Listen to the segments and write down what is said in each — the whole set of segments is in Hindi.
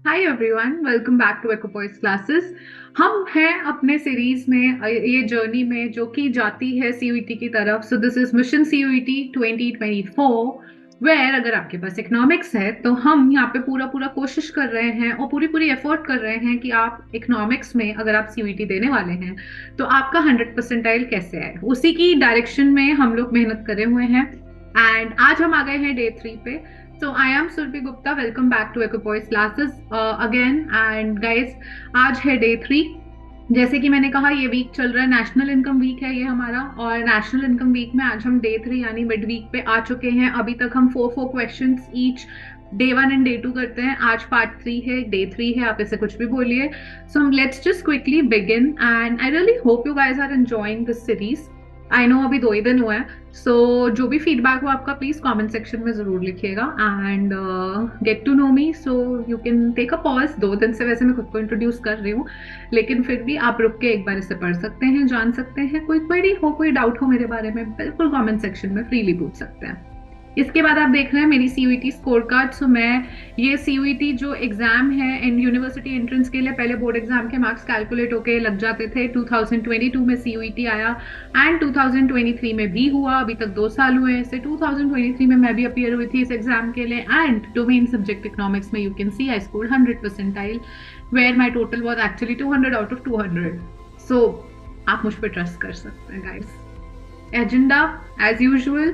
Hi everyone, welcome back to Aquapoise classes. हम हैं अपने सीरीज में ये जर्नी में जो कि जाती है सीयूईटी की तरफ। So this is mission CUET 2024, where अगर आपके पास इकोनॉमिक्स है तो हम यहाँ पे पूरा पूरा कोशिश कर रहे हैं और पूरी पूरी एफर्ट कर रहे हैं कि आप इकोनॉमिक्स में अगर आप सीयूईटी देने वाले हैं तो आपका 100 परसेंटाइल कैसे आए, उसी की डायरेक्शन में हम लोग मेहनत करे हुए हैं। एंड आज हम आ गए हैं डे 3 पे। So I am Surbi Gupta. Welcome back to Equipoise classes again. And guys, आज है डे 3। जैसे कि मैंने कहा, ये वीक चल रहा है, नेशनल इनकम वीक है ये हमारा। और नेशनल इनकम वीक में आज हम डे 3 यानी मिड वीक पे आ चुके हैं। अभी तक हम 4 questions each day 1 and day 2 करते हैं। आज पार्ट 3 है, डे 3 है, आप इसे कुछ भी बोलिए। So let's just quickly begin and I really hope you guys are enjoying this series. I know अभी 2 ही दिन हुआ है। सो जो भी फीडबैक हो आपका प्लीज कमेंट सेक्शन में जरूर लिखिएगा and get to know me. So you can take a pause. 2 दिन से वैसे मैं खुद को इंट्रोड्यूस कर रही हूँ, लेकिन फिर भी आप रुक के एक बार इसे पढ़ सकते हैं, जान सकते हैं। कोई क्वेरी हो, कोई डाउट हो मेरे बारे में, बिल्कुल कमेंट सेक्शन में फ्रीली पूछ सकते हैं। इसके बाद आप देख रहे हैं मेरी सीयूईटी स्कोर कार्ड। सो मैं ये सीयूईटी जो एग्जाम है इन यूनिवर्सिटी एंट्रेंस के लिए, पहले बोर्ड एग्जाम के मार्क्स कैलकुलेट होके लग जाते थे। 2022 में सीयूईटी आया एंड 2023 में भी हुआ। अभी तक 2 साल हुए इसे। 2023 में मैं भी अपियर हुई थी इस एग्जाम के लिए एंड डोमेन सब्जेक्ट इकोनॉमिक्स में you can see I score 100 percentile, where my total was actually 200 out of 200। So आप मुझ पर ट्रस्ट कर सकते हैं guys. Agenda as usual,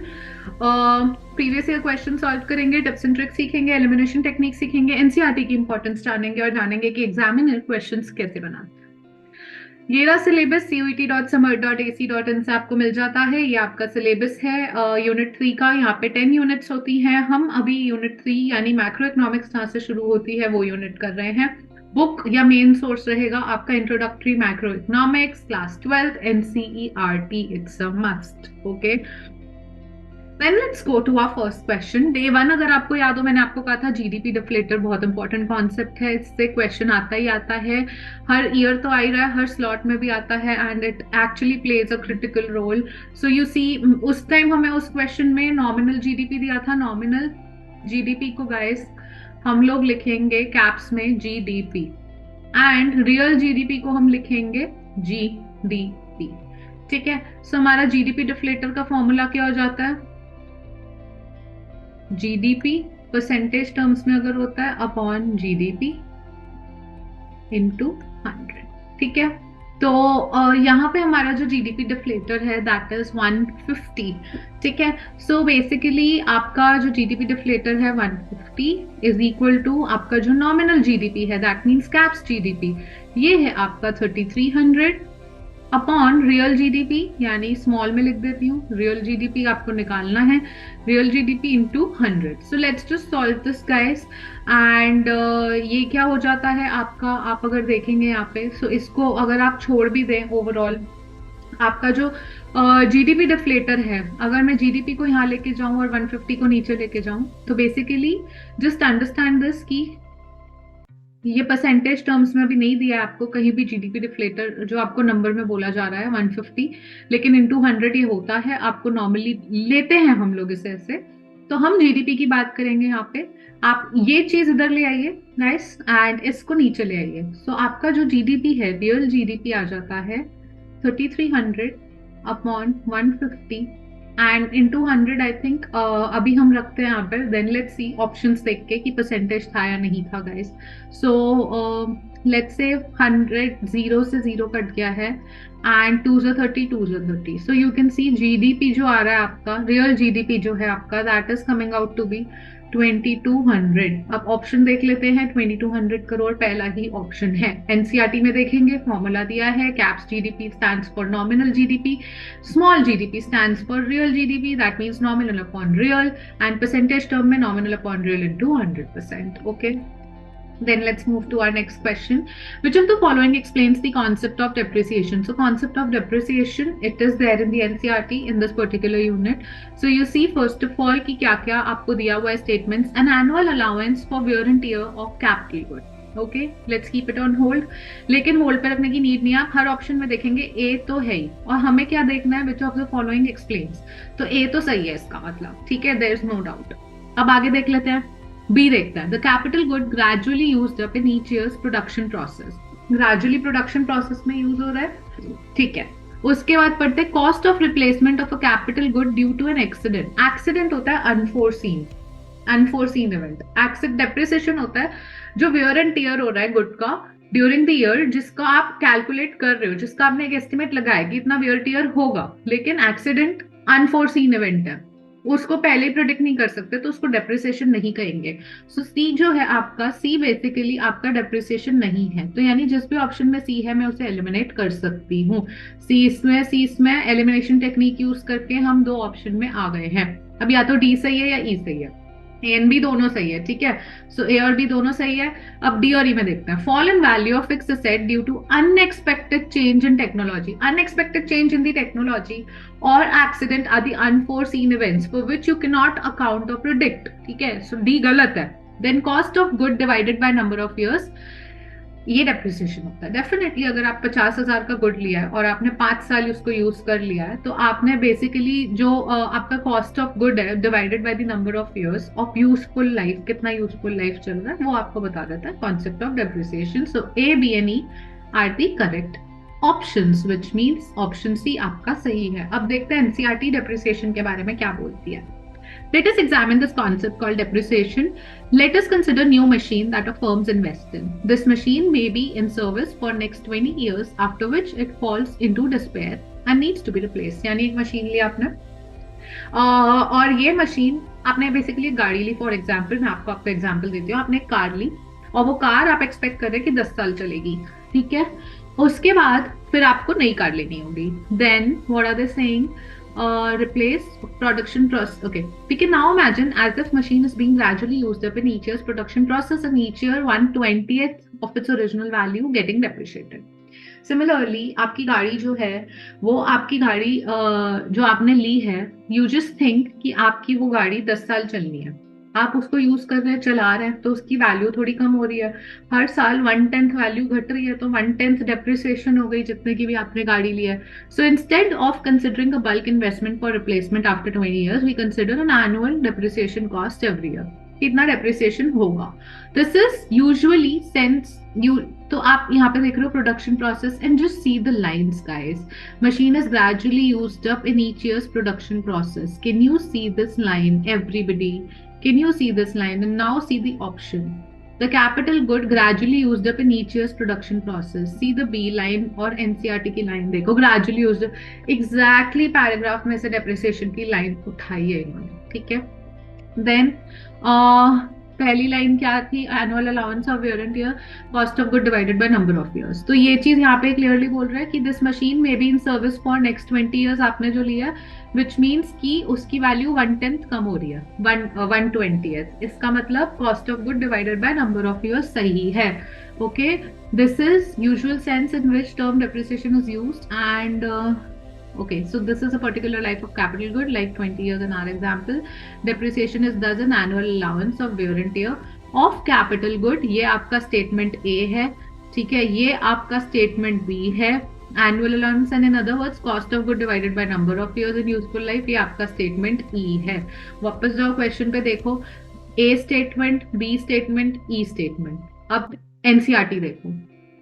previous year question solve करेंगे, टिप्स एंड ट्रिक्स सीखेंगे, एलिमिनेशन टेक्निक सीखेंगे, एनसीईआरटी की इंपॉर्टेंस जानेंगे और जानेंगे कि एग्जामिनर क्वेश्चंस कैसे बनाते हैं। ये रहा सिलेबस cuet.samart.ac.in से आपको मिल जाता है। ये आपका सिलेबस है यूनिट 3 का। यहाँ पे 10 यूनिट्स होती हैं। हम अभी यूनिट 3 यानी मैक्रो इकोनॉमिक्स जहाँ से शुरू होती है वो यूनिट कर रहे हैं। बुक या मेन सोर्स रहेगा आपका introductory macro economics class 12th NCERT. It's a must. Okay, Then let's go to our first question. Day 1 अगर आपको याद हो, मैंने आपको कहा था जीडीपी डिफ्लेटर बहुत इंपॉर्टेंट कॉन्सेप्ट है। इससे क्वेश्चन आता ही आता है, हर ईयर तो आ ही रहा है, हर स्लॉट में भी आता है and it actually plays a critical role. So you see, उस टाइम हमें उस क्वेश्चन में नॉमिनल जीडीपी दिया था। नॉमिनल जीडीपी को गाइस हम लोग लिखेंगे कैप्स में जीडीपी एंड रियल जीडीपी को हम लिखेंगे जीडीपी। ठीक है। सो हमारा जीडीपी डिफ्लेटर का फॉर्मूला क्या हो जाता है? जीडीपी परसेंटेज टर्म्स में अगर होता है अपॉन जीडीपी इंटू 100। ठीक है। तो यहाँ पे हमारा जो जीडीपी डिफ्लेटर है दैट इज 150। ठीक है। सो बेसिकली आपका जो जीडीपी डिफ्लेटर है 150 इज इक्वल टू आपका जो नॉमिनल जीडीपी है दैट मीन्स कैप्स जीडीपी, ये है आपका 3300 अपॉन रियल जीडीपी, यानी स्मॉल में लिख देती हूँ। रियल जीडीपी आपको निकालना है, real GDP into 100। So let's just solve this guys and ये क्या हो जाता है आपका, आप अगर देखेंगे यहाँ पे, सो इसको अगर आप छोड़ भी दें ओवरऑल, आपका जो जीडीपी डिफ्लेटर है, अगर मैं जीडीपी को यहाँ लेके जाऊं और 150 को नीचे लेके जाऊं, तो बेसिकली जस्ट अंडरस्टैंड दिस कि ये परसेंटेज टर्म्स में भी नहीं दिया है आपको कहीं भी जीडीपी डिफ्लेटर जो आपको नंबर में बोला जा रहा है 150, लेकिन इंटू 100 ये होता है। आपको नॉर्मली लेते हैं हम लोग इसे ऐसे। तो हम जीडीपी की बात करेंगे यहाँ पे। आप ये चीज इधर ले आइए नाइस एंड इसको नीचे ले आइए। सो आपका जो जीडीपी है, रियल जीडीपी आ जाता है 3300 upon 150 and into 100। I think अभी हम रखते हैं यहाँ पे, देन लेट्स सी ऑप्शंस देख के कि परसेंटेज था या नहीं था guys. So let's say 100 zero से जीरो कट गया है एंड 2 ज़ा 30 2 ज़ा 30। सो यू कैन सी जीडीपी जो आ रहा है आपका, रियल जीडीपी जो है आपका, that is coming out to be 2200। अब ऑप्शन देख लेते हैं। 2200 करोड़ पहला ही ऑप्शन है। एनसीईआरटी में देखेंगे फॉर्मूला दिया है, caps GDP stands for nominal GDP, small GDP stands for real GDP, that means nominal upon real and percentage term में nominal upon real into 100%। Okay, then let's move to our next question. Which of the following explains the concept of depreciation? So concept of depreciation, it is there in the NCERT in this particular unit. So you see first of all कि क्या क्या आपको दिया हुआ है statements. An annual allowance for wear and tear of capital good. Okay, let's keep it on hold. लेकिन होल्ड पे रखने की नीड नहीं है। आप हर ऑप्शन में देखेंगे ए तो है ही, और हमें क्या देखना है, which of the following explains. तो ए तो सही है इसका मतलब, ठीक है, देयर इज नो डाउट। अब आगे देख लेते हैं। बी देखता है the capital good gradually used up in each years production process, gradually production process में यूज हो रहा है, ठीक है। उसके बाद पढ़ते हैं cost of replacement of a capital good due to an accident. Accident होता है unforeseen, unforeseen event. Exceed depreciation होता है जो वेयर एंड टियर हो रहा है गुड का ड्यूरिंग द ईयर, जिसका आप कैलकुलेट कर रहे हो, जिसका आपने एक एस्टिमेट लगाया कि इतना वेयर टियर होगा, लेकिन एक्सीडेंट अनफोर्सीन इवेंट है, उसको पहले ही प्रोडिक्ट नहीं कर सकते, तो उसको डेप्रिसिएशन नहीं कहेंगे। सो सी जो है आपका, सी बेसिकली आपका डेप्रिसिएशन नहीं है, तो यानी जिस भी ऑप्शन में सी है मैं उसे एलिमिनेट कर सकती हूँ। सी इसमें एलिमिनेशन टेक्निक यूज करके हम दो ऑप्शन में आ गए हैं। अब या तो डी सही है या ई सही है, ए एंड बी दोनों सही है, ठीक है। सो ए और बी दोनों सही है। अब डी और ई में देखते हैं। Fall in value of fixed asset due to unexpected change in technology, unexpected change in the technology और accident are the unforeseen events for which you can not account और प्रिडिक्ट, ठीक है। सो डी गलत है। Then cost of good divided by number of years, ये डेप्रिसिएशन होता है। डेफिनेटली अगर आप 50,000 का गुड लिया है और आपने 5 साल उसको यूज कर लिया है, तो आपने बेसिकली जो आपका कॉस्ट ऑफ गुड है divided by the number of years of useful life, कितना यूजफुल लाइफ चल रहा है, वो आपको बता देता है concept of depreciation. So A, B and E are the correct options, which means option C आपका सही है। अब देखते हैं एनसीईआरटी डेप्रिसिएशन के बारे में क्या बोलती है। Let us examine this concept called depreciation. Let us consider new machine that a firms invest in. This machine may be in service for next 20 years, after which it falls into despair and needs to be replaced. यानी एक मशीन ली आपने और ये मशीन आपने बेसिकली गाड़ी ली, फॉर एग्जाम्पल मैं आपको एग्जाम्पल देती हूँ। आपने एक कार ली और वो कार आप एक्सपेक्ट कर रहे हैं कि 10 साल चलेगी, ठीक है। उसके बाद फिर आपको नई कार लेनी होगी। Then what are they saying, replace production process. Okay, we can now imagine as if machine is being gradually used up in each year's production process, and each year 1/20th of its original value getting depreciated. Similarly, आपकी गाड़ी जो है वो आपकी गाड़ी जो आपने ली है, you just think कि आपकी वो गाड़ी 10 साल चलनी है, आप उसको यूज कर रहे हैं, चला रहे हैं, तो उसकी वैल्यू थोड़ी कम हो रही है। हर साल 1/10 वैल्यू घट रही है, तो 1/10 डेप्रिसिएशन हो गई जितने की भी आपने गाड़ी ली है। So instead of considering a bulk investment for replacement after 20 years, we consider an annual depreciation cost every year. कितना डेप्रिसिएशन होगा, this is usually sense you. तो आप यहाँ पे देख रहे हो production process and just see the lines guys, machine is gradually used up in each years production process. Can you see this line everybody? Can you see this line? And now see the option. The capital good gradually used up in each year's production process. See the B line और NCERT की line देखो, gradually used up. Exactly paragraph में से depreciation की line उठाई है इन्होंने, ठीक है। Then पहली लाइन क्या थी, annual allowance of wear and tear, cost of good divided by number of years. तो ये चीज यहाँ पे क्लियरली बोल रहा है कि this machine may be in service for next 20 years आपने जो लिया, विच मीन्स कि उसकी वैल्यू 1/10 कम हो रही है, 1/20th। इसका मतलब cost of good divided by number of years सही है। Okay, this is usual sense in which term depreciation is used and okay, so this is a particular life of capital good like 20 years in our example. Depreciation is thus an annual allowance of wear and tear of capital good. ये आपका statement A है, ठीक है। ये आपका statement B है, annual allowance and in other words cost of good divided by number of years in useful life, ये आपका statement E है। वापस जाओ क्वेश्चन पे देखो, A statement, B statement, E statement। अब NCERT देखो,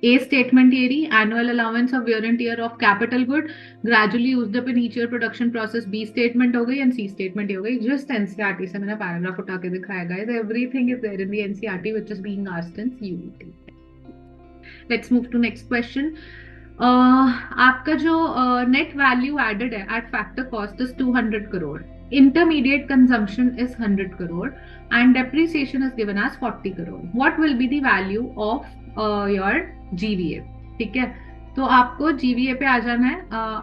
A statement ये रही, annual allowance of wear and tear of capital good gradually used up in each year production process। B statement हो गई and C statement हो गई। Just NCERT से मैंने पैराग्राफ उठा के दिखाया guys, everything is there in the NCERT which is being asked in CUET। Let's move to next question। आपका जो net value added है at factor cost is 200 crore, intermediate consumption is 100 crore and depreciation is given as 40 crore। What will be the value of your GVA? ठीक है, तो आपको GVA पे आ जाना है।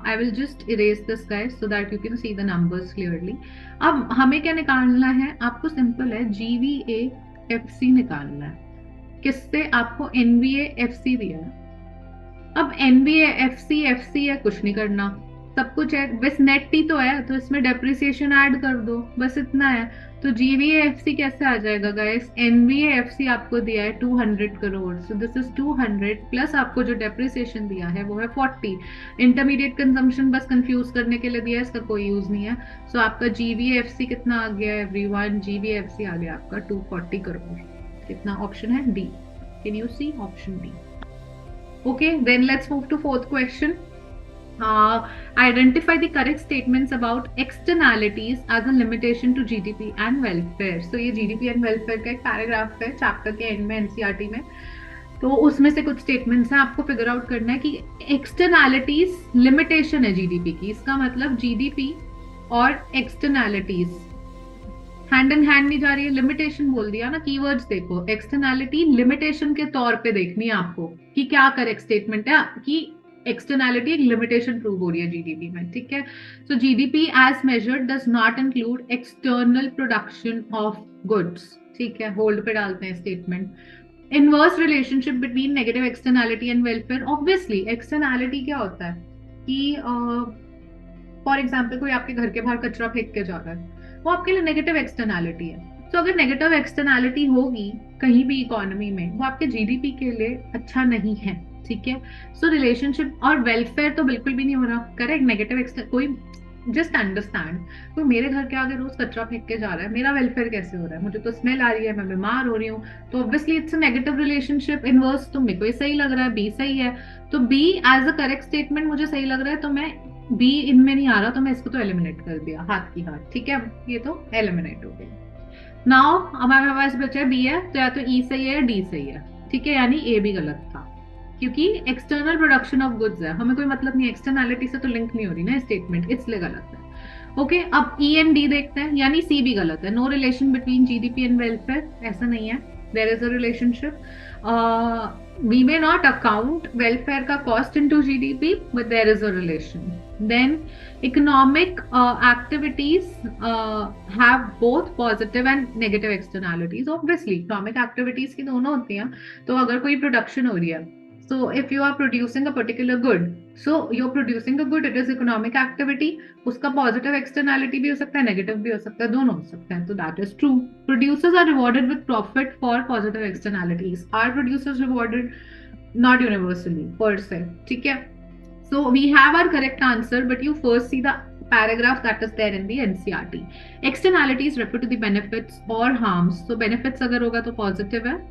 I will just erase this guys so that you can see the numbers clearly. अब हमें क्या निकालना है, आपको सिंपल है, GVA FC निकालना है। किससे? आपको NVA FC दिया है। अब NVA FC FC है, कुछ नहीं करना, सब कुछ है, बस नेट ही तो है, तो इसमें डेप्रिसिएशन ऐड कर दो, बस इतना है। तो जीवीएफसी कैसे आ जाएगा गाइस? एनवीएफसी आपको दिया है 200 करोड़, सो दिस इज 200 प्लस आपको जो डेप्रिसिएशन दिया है वो है 40। इंटरमीडिएट कंजम्पशन बस कंफ्यूज करने के लिए दिया है, इसका कोई यूज नहीं है। सो आपका जीवीएफसी कितना आ गया एवरीवन? जीवीएफसी आ गया आपका 240 करोड़। कितना? ऑप्शन है D. Can you see? Option D. Okay, then let's move to fourth question. Identify the correct statements about externalities as a limitation to GDP and welfare. So ये GDP and welfare का एक पैराग्राफ है चैप्टर के एंड में एनसीईआरटी में, तो उसमें से कुछ स्टेटमेंट्स हैं, आपको फिगर आउट करना है कि एक्सटर्नैलिटीज लिमिटेशन है जीडीपी की। इसका मतलब जीडीपी और एक्सटर्नैलिटीज हैंड इन हैंड नहीं जा रही है, लिमिटेशन बोल दिया ना। कीवर्ड्स देखो, एक्सटर्नैलिटी लिमिटेशन के तौर पे देखनी है आपको कि क्या करेक्ट स्टेटमेंट है कि एक्सटर्नैलिटी एक लिमिटेशन प्रूव हो रही है जीडीपी में, ठीक है। So GDP as measured does not include external production of goods, ठीक है, होल्ड पे डालते हैं statement. Inverse relationship between negative externality and welfare. Obviously externality क्या होता है कि फॉर एग्जाम्पल कोई आपके घर के बाहर कचरा फेंक के जा रहा है, वो आपके लिए नेगेटिव एक्सटर्नैलिटी है। तो अगर नेगेटिव एक्सटर्नैलिटी होगी कहीं भी इकोनॉमी में, वो आपके जीडीपी के लिए अच्छा नहीं है, ठीक है। सो रिलेशनशिप और वेलफेयर तो बिल्कुल भी नहीं हो रहा, करेक्ट। नेगेटिव कोई जस्ट अंडरस्टैंड, कोई मेरे घर के आगे रोज कचरा फेंक के जा रहा है, मेरा वेलफेयर कैसे हो रहा है? मुझे तो स्मेल आ रही है, मैं बीमार हो रही हूँ, तो obviously it's a negative relationship. Inverse तो मेरे को सही लग रहा है, बी सही है, तो B as a correct statement मुझे सही लग रहा है, तो मैं बी इनमें नहीं आ रहा, तो मैं इसको तो एलिमिनेट कर दिया हाथ की हाथ, ठीक है, ये तो एलिमिनेट हो गई। नाउ हमारे पास बचा बी है, तो या तो ई सही है या डी सही है, ठीक है, यानी ए भी गलत था क्योंकि एक्सटर्नल प्रोडक्शन ऑफ गुड्स है, हमें कोई मतलब नहीं, एक्सटर्नैलिटी से तो लिंक नहीं हो रही ना स्टेटमेंट, इसलिए गलत है। ओके, अब ई एंड डी देखते हैं, यानी सी भी गलत है। No relation between GDP and welfare, ऐसा नहीं है, there is a relationship. We may not account welfare का cost into GDP, but there is a relation. Then economic activities have both positive and negative externalities. Obviously economic activities की दोनों होती हैं, तो अगर कोई प्रोडक्शन हो रही है, so if you are producing a particular good, so you're producing a good, it is economic activity, उसका positive externality भी हो सकता है, negative भी हो सकता है, दोनों हो सकते हैं, तो that is true. Producers are rewarded with profit for positive externalities. Are producers rewarded? Not universally per se, ठीक है। So we have our correct answer, but you first see the paragraph that is there in the NCERT. Externalities refer to the benefits or harms. So benefits अगर होगा तो positive है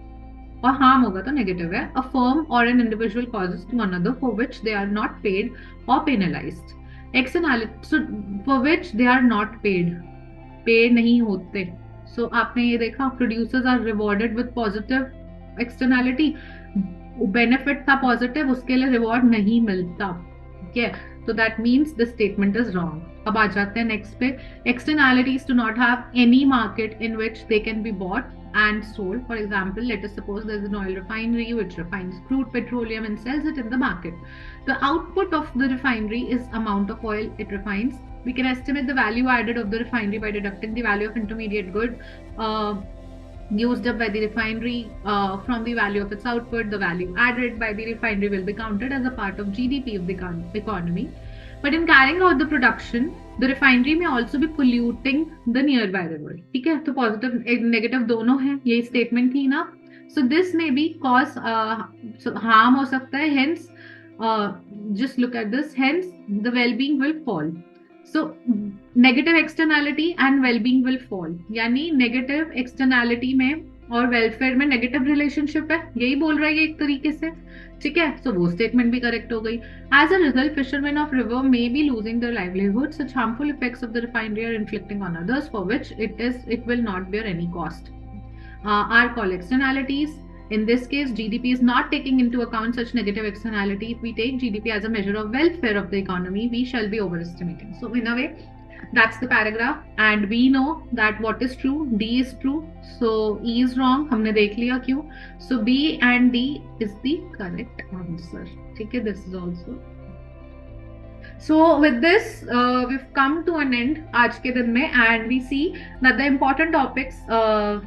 और हार्म होगा तो नेगेटिव है। अ फर्म और an individual causes to another for which they are not paid और penalised. Externality for which they are not paid नहीं होते। सो आपने ये देखा, producers are rewarded with positive externality, benefit था पॉजिटिव, उसके लिए रिवॉर्ड नहीं मिलता, ठीक है, तो that means the statement is wrong. अब आ जाते हैं नेक्स्ट पे। Externalities do not have any market in which they can be bought and sold. For example, let us suppose there is an oil refinery which refines crude petroleum and sells it in the market. The output of the refinery is amount of oil it refines. We can estimate the value added of the refinery by deducting the value of intermediate good used up by the refinery from the value of its output. The value added by the refinery will be counted as a part of GDP of the economy. But in carrying out the production, the refinery may also be polluting the nearby river, ठीक है, तो पॉजिटिव नेगेटिव दोनों है, यही स्टेटमेंट थी ना। सो दिस में भी कॉज हार्म हो सकता है, hence just look at this, hence the wellbeing will fall. So negative externality and wellbeing will fall, यानी नेगेटिव एक्सटर्नैलिटी में और वेलफेयर में नेगेटिव रिलेशनशिप है, यही बोल रहा है ये एक तरीके से, ठीक है। सो वो स्टेटमेंट भी करेक्ट हो गई। As a result fisherman of river may be losing their livelihood, such harmful effects of the refinery are inflicting on others for which it will not bear any cost are called externalities. In this case, GDP is not taking into account such negative externality. If we take GDP as a measure of welfare of the economy, we shall be overestimating. So in a way, that's the paragraph, and we know that what is true, D is true, so E is wrong. हमने देख लिया क्यों. So B and D is the correct answer. ठीक है, this is also. So with this, we've come to an end आज के दिन में, and we see that the important topics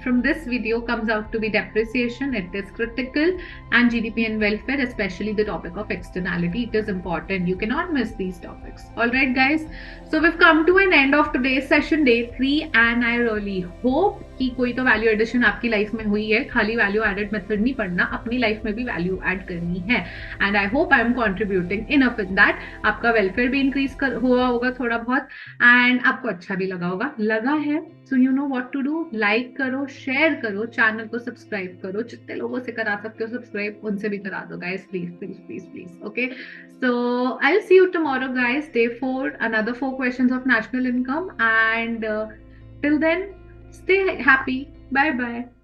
from this video comes out to be depreciation. It is critical, and GDP and welfare, especially the topic of externality. It is important. You cannot miss these topics. All right, guys. So we've come to an end of today's session, day 3, and I really hope कि कोई तो वैल्यू एडिशन आपकी लाइफ में हुई है. खाली वैल्यू एडेड मेथड नहीं पढ़ना, अपनी लाइफ में भी वैल्यू ऐड करनी है. And I hope I am contributing enough in that. आपका वेलफेयर भी इंक्रीज हुआ होगा थोड़ा बहुत, एंड आपको अच्छा भी लगा है. So you know what to do. Like करो, शेयर करो, चैनल को सब्सक्राइब करो. जितने लोगों से करा सकते हो सब्सक्राइब, उनसे भी करा दो guys, please please please please. Okay, so I'll see you tomorrow, guys. Day 4, another 4 questions of national income, and till then, stay happy. Bye bye.